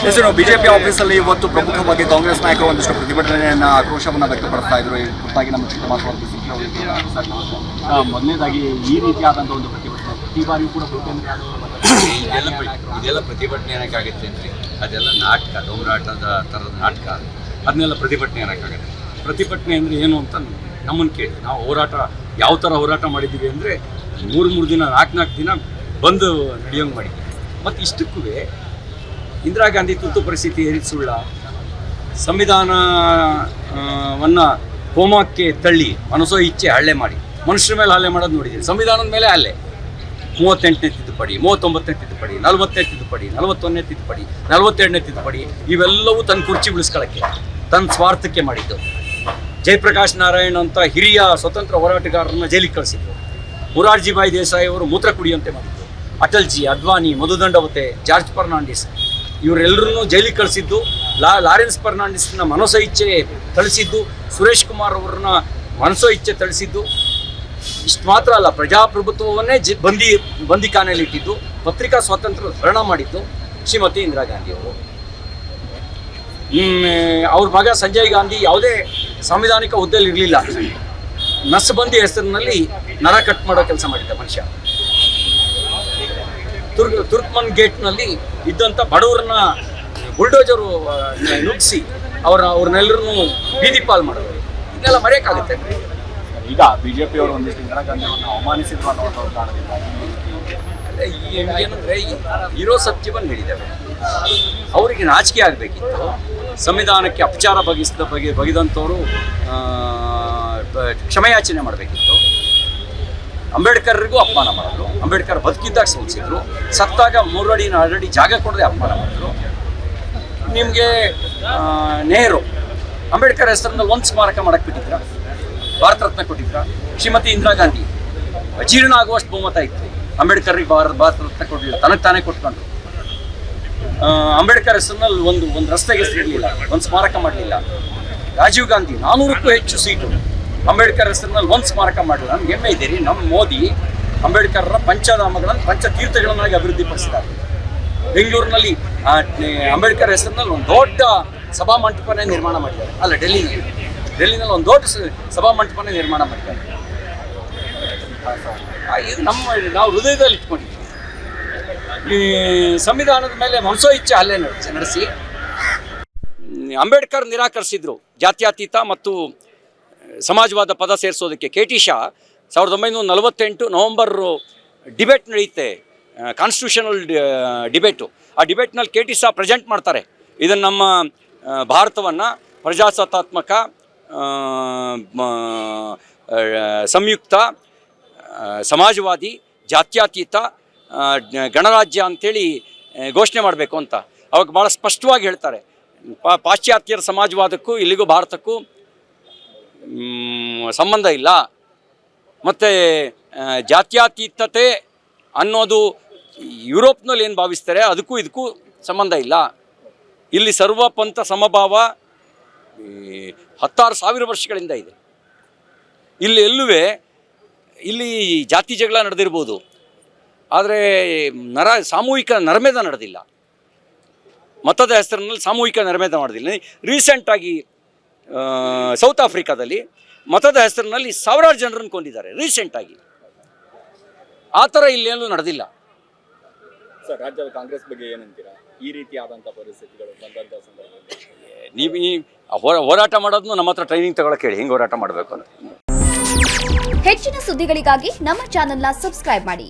ಹೆಸರು ಬಿಜೆಪಿ ಆಫೀಸಲ್ಲಿ ಇವತ್ತು ಪ್ರಮುಖವಾಗಿ ಕಾಂಗ್ರೆಸ್ ನಾಯಕರು ಒಂದಿಷ್ಟು ಪ್ರತಿಭಟನೆಯನ್ನ ಆಕ್ರೋಶವನ್ನು ವ್ಯಕ್ತಪಡಿಸ್ತಾ ಇದ್ರು. ಈ ಕುರಿತಾಗಿ ನಮ್ಮ ಚಿಕ್ಕಮಾಸ್ವಾಮಿ ಮೊದಲನೇದಾಗಿ ಈ ರೀತಿಯಾದಂಥ ಒಂದು ಪ್ರತಿಭಟನೆ ಪ್ರತಿ ಬಾರಿಯೂ ಕೂಡ ಇದೆಲ್ಲ ಪ್ರತಿಭಟನೆ ಏನಕ್ಕಾಗುತ್ತೆ ಅಂದರೆ ಅದೆಲ್ಲ ನಾಟಕ, ದೌರಾಟದ ಥರದ ನಾಟಕ. ಅದನ್ನೆಲ್ಲ ಪ್ರತಿಭಟನೆ ಏನಕ್ಕಾಗುತ್ತೆ? ಪ್ರತಿಭಟನೆ ಅಂದರೆ ಏನು ಅಂತ ನಮ್ಮನ್ನು ಕೇಳಿ. ನಾವು ಹೋರಾಟ ಯಾವ ಥರ ಹೋರಾಟ ಮಾಡಿದ್ದೀವಿ ಅಂದರೆ 3 ದಿನ 4 ದಿನ ಬಂದು ನಡೆಯೋಂಗೆ ಮಾಡಿದ್ದೀವಿ. ಮತ್ತು ಇಷ್ಟಕ್ಕೂ ಇಂದಿರಾ ಗಾಂಧಿ ತುರ್ತು ಪರಿಸ್ಥಿತಿ ಹೇರಿದ ಸುಳ್ಳ, ಸಂವಿಧಾನವನ್ನು ಹೋಮಕ್ಕೆ ತಳ್ಳಿ ಮನಸೋ ಇಚ್ಛೆ ಹಲ್ಲೆ ಮಾಡಿ ಮನುಷ್ಯರ ಮೇಲೆ ಹಲ್ಲೆ ಮಾಡೋದು ನೋಡಿದ್ದೀವಿ. ಸಂವಿಧಾನದ ಮೇಲೆ ಹಲ್ಲೆ. 38ನೇ ತಿದ್ದುಪಡಿ, 39ನೇ ತಿದ್ದುಪಡಿ, 40ನೇ ತಿದ್ದುಪಡಿ, 41ನೇ ತಿದ್ದುಪಡಿ, 42ನೇ ತಿದ್ದುಪಡಿ ಇವೆಲ್ಲವೂ ತನ್ನ ಕುರ್ಚಿ ಉಳಿಸ್ಕೊಳ್ಳೋಕ್ಕೆ, ತನ್ನ ಸ್ವಾರ್ಥಕ್ಕೆ ಮಾಡಿದ್ದು. ಜಯಪ್ರಕಾಶ್ ನಾರಾಯಣ್ ಅಂತ ಹಿರಿಯ ಸ್ವತಂತ್ರ ಹೋರಾಟಗಾರರನ್ನ ಜೈಲಿಗೆ ಕಳಿಸಿದ್ರು. ಮೊರಾರ್ಜಿ ಭಾಯ್ ದೇಸಾಯಿ ಅವರು ಮೂತ್ರ ಕುಡಿಯುವಂತೆ ಮಾಡಿದ್ರು. ಅಟಲ್ಜಿ, ಅದ್ವಾನಿ, ಮಧುದಂಡವತೆ, ಜಾರ್ಜ್ ಫರ್ನಾಂಡಿಸ್ ಇವರೆಲ್ಲರನ್ನೂ ಜೈಲಿಗೆ ಕಳಿಸಿದ್ದು. ಲಾರೆನ್ಸ್ ಫರ್ನಾಂಡಿಸ್ನ ಮನಸೋ ಇಚ್ಛೆ ಥಳಿಸಿದ್ದು, ಸುರೇಶ್ ಕುಮಾರ್ ಅವ್ರನ್ನ ಮನಸೋ ಇಚ್ಛೆ ಥಳಿಸಿದ್ದು. ಇಷ್ಟು ಮಾತ್ರ ಅಲ್ಲ, ಪ್ರಜಾಪ್ರಭುತ್ವವನ್ನೇ ಬಂದಿಖಾನೆಯಲ್ಲಿ ಇಟ್ಟಿದ್ದು, ಪತ್ರಿಕಾ ಸ್ವಾತಂತ್ರ್ಯ ಹರಣ ಮಾಡಿದ್ದು ಶ್ರೀಮತಿ ಇಂದಿರಾ ಗಾಂಧಿ ಅವರು. ಅವ್ರ ಮಗ ಸಂಜಯ್ ಗಾಂಧಿ ಯಾವುದೇ ಸಾಂವಿಧಾನಿಕ ಹುದ್ದೆಯಲ್ಲಿ ಇರಲಿಲ್ಲ. ನಸ್ಬಂದಿ ಹೆಸರಿನಲ್ಲಿ ನರ ಕಟ್ ಮಾಡೋ ಕೆಲಸ ಮಾಡಿದ್ದ ಮನುಷ್ಯ. ತುರ್ಕ್ಮನ್ ಗೇಟ್ನಲ್ಲಿ ಇದ್ದಂಥ ಬಡವರನ್ನ ಬುಲ್ಡೋಜರು ನುಗ್ಗಿಸಿ ಅವ್ರನ್ನೆಲ್ಲರನ್ನೂ ಬೀದಿ ಪಾಲ್ ಮಾಡೋದು. ಇದನ್ನೆಲ್ಲ ಮರೆಯೋಕ್ಕಾಗುತ್ತೆ? ಈಗ ಬಿಜೆಪಿ ಅವರು ಒಂದಿಷ್ಟು ಇಂದಿರಾ ಗಾಂಧಿಯನ್ನು ಅವಮಾನಿಸಿದ್ರು ಅನ್ನೋ ಕಾರಣದಿಂದ ಏನಂದರೆ ಇರೋ ಸತ್ಯವನ್ನು ಹೇಳಿದ್ದಾರೆ. ಅವರಿಗೆ ನಾಚಿಕೆ ಆಗಬೇಕಿತ್ತು. ಸಂವಿಧಾನಕ್ಕೆ ಅಪಚಾರ ಬಗೆದಂಥವರು ಕ್ಷಮೆಯಾಚನೆ ಮಾಡಬೇಕಿತ್ತು. ಅಂಬೇಡ್ಕರ್ರಿಗೂ ಅಪಮಾನ ಮಾಡಿದ್ರು. ಅಂಬೇಡ್ಕರ್ ಬದುಕಿದ್ದಾಗ ಸೋಲಿಸಿದ್ರು. ಸತ್ತಾಗ 3 ಅಡಿ 4 ಅಡಿ ಜಾಗ ಕೊಡದೆ ಅಪಮಾನ ಮಾಡಿದ್ರು. ನಿಮಗೆ ನೆಹರು ಅಂಬೇಡ್ಕರ್ ಹೆಸರಿನಲ್ಲಿ ಒಂದು ಸ್ಮಾರಕ ಮಾಡಕ್ಕೆ ಬಿಟ್ಟಿದ್ರ? ಭಾರತ ರತ್ನ ಕೊಟ್ಟಿದ್ರ? ಶ್ರೀಮತಿ ಇಂದಿರಾ ಗಾಂಧಿ ಅಜೀರ್ಣ ಆಗುವಷ್ಟು ಬಹುಮತ ಇತ್ತು. ಅಂಬೇಡ್ಕರ್ರಿಗೆ ಭಾರತ ರತ್ನ ಕೊಡಲಿಲ್ಲ, ತನಗೆ ತಾನೇ ಕೊಟ್ಕೊಂಡ್ರು. ಅಂಬೇಡ್ಕರ್ ಹೆಸರಿನಲ್ಲಿ ಒಂದು ರಸ್ತೆಗೆ ಹೆಸರಿರಲಿಲ್ಲ, ಒಂದು ಸ್ಮಾರಕ ಮಾಡಲಿಲ್ಲ. ರಾಜೀವ್ ಗಾಂಧಿ 400ಕ್ಕೂ ಹೆಚ್ಚು ಸೀಟು, ಅಂಬೇಡ್ಕರ್ ಹೆಸರಿನಲ್ಲಿ ಒಂದು ಸ್ಮಾರಕ ಮಾಡಲಿಲ್ಲ. ನಮ್ಗೆ ಹೆಮ್ಮೆ ಇದೆ ರೀ. ನಮ್ಮ ಮೋದಿ ಅಂಬೇಡ್ಕರ್ರ ಪಂಚಧಾಮಗಳನ್ನು ಪಂಚತೀರ್ಥಗಳನ್ನಾಗಿ ಅಭಿವೃದ್ಧಿಪಡಿಸಿದ್ದಾರೆ. ಬೆಂಗಳೂರಿನಲ್ಲಿ ಅಂಬೇಡ್ಕರ್ ಹೆಸರಿನಲ್ಲಿ ಒಂದು ದೊಡ್ಡ ಸಭಾ ಮಂಟಪನೇ ನಿರ್ಮಾಣ ಮಾಡಿದ್ದಾರೆ. ಅಲ್ಲ, ಡೆಲ್ಲಿನಲ್ಲಿ ಒಂದು ದೊಡ್ಡ ಸಭಾ ಮಂಟಪನೇ ನಿರ್ಮಾಣ ಮಾಡಿದ್ದಾರೆ. ಇದು ನಾವು ಹೃದಯದಲ್ಲಿ ಇಟ್ಕೊಂಡಿದ್ದೀವಿ. ಈ ಸಂವಿಧಾನದ ಮೇಲೆ ಮನಸೋ ಇಚ್ಛೆ ಹಲ್ಲೆ ನಡೆಸಿ ಅಂಬೇಡ್ಕರ್ ನಿರಾಕರಿಸಿದ್ರು ಜಾತ್ಯತೀತ ಮತ್ತು ಸಮಾಜವಾದ ಪದ ಸೇರಿಸೋದಕ್ಕೆ. KT ಶಾ 1948 ನವಂಬರ್ ಡಿಬೇಟ್ ನಡೆಯುತ್ತೆ, ಕಾನ್ಸ್ಟಿಟ್ಯೂಷನಲ್ ಡಿಬೇಟು. ಆ ಡಿಬೇಟ್ನಲ್ಲಿ KT ಶಾ ಪ್ರೆಸೆಂಟ್ ಮಾಡ್ತಾರೆ. ಇದನ್ನು ನಮ್ಮ ಭಾರತವನ್ನು ಪ್ರಜಾಸತ್ತಾತ್ಮಕ, ಸಂಯುಕ್ತ, ಸಮಾಜವಾದಿ, ಜಾತ್ಯತೀತ ಗಣರಾಜ್ಯ ಅಂಥೇಳಿ ಘೋಷಣೆ ಮಾಡಬೇಕು ಅಂತ. ಅವಾಗ ಭಾಳ ಸ್ಪಷ್ಟವಾಗಿ ಹೇಳ್ತಾರೆ, ಪಾಶ್ಚಾತ್ಯರ ಸಮಾಜವಾದಕ್ಕೂ ಇಲ್ಲಿಗೂ ಭಾರತಕ್ಕೂ ಸಂಬಂಧ ಇಲ್ಲ. ಮತ್ತು ಜಾತ್ಯತೀತತೆ ಅನ್ನೋದು ಯುರೋಪ್ನಲ್ಲಿ ಏನು ಭಾವಿಸ್ತಾರೆ ಅದಕ್ಕೂ ಇದಕ್ಕೂ ಸಂಬಂಧ ಇಲ್ಲ. ಇಲ್ಲಿ ಸರ್ವಪಂಥ ಸಮಭಾವ 16,000 ವರ್ಷಗಳಿಂದ ಇದೆ. ಇಲ್ಲಿ ಇಲ್ಲಿ ಜಾತಿ ಜಗಳ ನಡೆದಿರ್ಬೋದು, ಆದರೆ ಸಾಮೂಹಿಕ ನರಮೇಧ ನಡೆದಿಲ್ಲ. ಮತದ ಹೆಸರಿನಲ್ಲಿ ಸಾಮೂಹಿಕ ನರಮೇಧ ಮಾಡೋದಿಲ್ಲ. ರೀಸೆಂಟಾಗಿ ಸೌತ್ ಆಫ್ರಿಕಾದಲ್ಲಿ ಮತದ ಹೆಸರಿನಲ್ಲಿ 1000 ಜನರನ್ನು ಕೊಂದಿದ್ದಾರೆ ರೀಸೆಂಟಾಗಿ. ಆ ಥರ ಇಲ್ಲೇನೂ ನಡೆದಿಲ್ಲ. ಸರ್, ರಾಜ್ಯದ ಕಾಂಗ್ರೆಸ್ ಬಗ್ಗೆ ಏನಂತೀರಾ? ಈ ರೀತಿಯಾದಂಥ ಪರಿಸ್ಥಿತಿಗಳು ಬಂದಂಥ ಸಂದರ್ಭದಲ್ಲಿ ನೀವು ಹೋರಾಟ ಮಾಡೋದನ್ನು ನಮ್ಮ ಹತ್ರ ಟ್ರೈನಿಂಗ್ ತಗೊಳಕ್ಕೆ ಹೇಳಿ, ಹೆಂಗೆ ಹೋರಾಟ ಮಾಡಬೇಕು ಅಂತ. ಹೆಚ್ಚಿನ ಸುದ್ದಿಗಳಿಗಾಗಿ ನಮ್ಮ ಚಾನೆಲ್ನ ಸಬ್ಸ್ಕ್ರೈಬ್ ಮಾಡಿ.